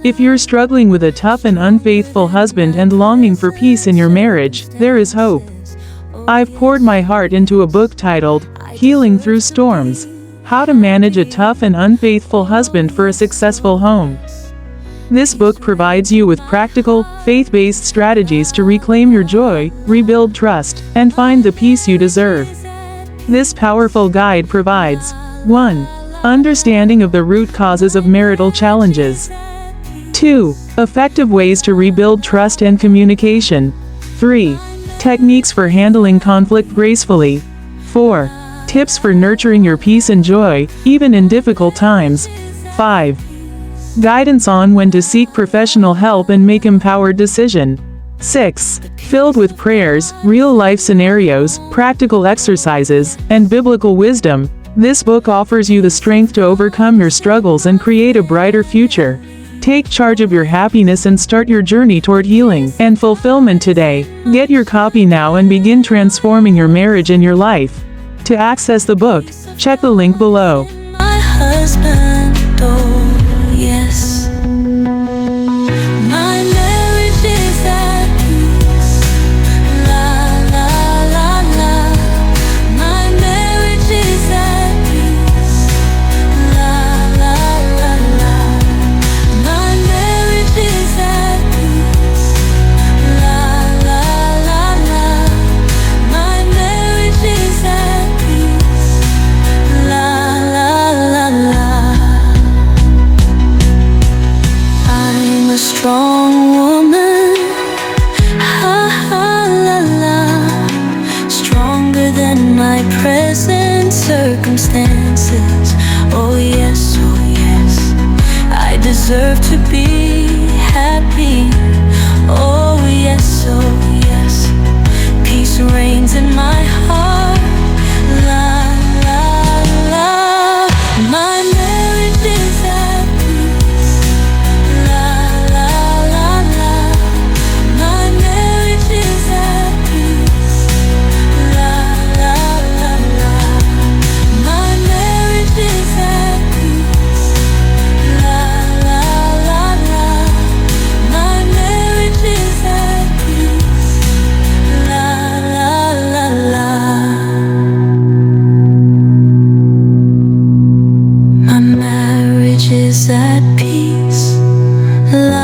If you're struggling with a tough and unfaithful husband and longing for peace in your marriage, there is hope. I've poured my heart into a book titled, Healing Through Storms: How to Manage a Tough and Unfaithful Husband for a Successful Home. This book provides you with practical, faith-based strategies to reclaim your joy, rebuild trust, and find the peace you deserve. This powerful guide provides 1. Understanding of the root causes of marital challenges. 2. Effective ways to rebuild trust and communication. 3. Techniques for handling conflict gracefully. 4. Tips for nurturing your peace and joy, even in difficult times. 5. Guidance on when to seek professional help and make empowered decisions. 6. Filled with prayers, real-life scenarios, practical exercises, and biblical wisdom, this book offers you the strength to overcome your struggles and create a brighter future. Take charge of your happiness and start your journey toward healing and fulfillment today. Get your copy now and begin transforming your marriage and your life. To access the book, check the link below. My husband, oh yes. My marriage is at peace. La la la la. My marriage is at peace. La la la la. My marriage is at peace. La la la la. My marriage is at peace. La la la la. I'm a strong woman, ha ha la la, stronger than my present circumstances. Oh yes, I deserve to be happy. Oh yes, peace reigns in my heart. La la la, my marriage is at peace. La la la la, my marriage is at peace. La la la la, my marriage is at peace. La la la la, my marriage is at peace. La la la la. My marriage is at peace. La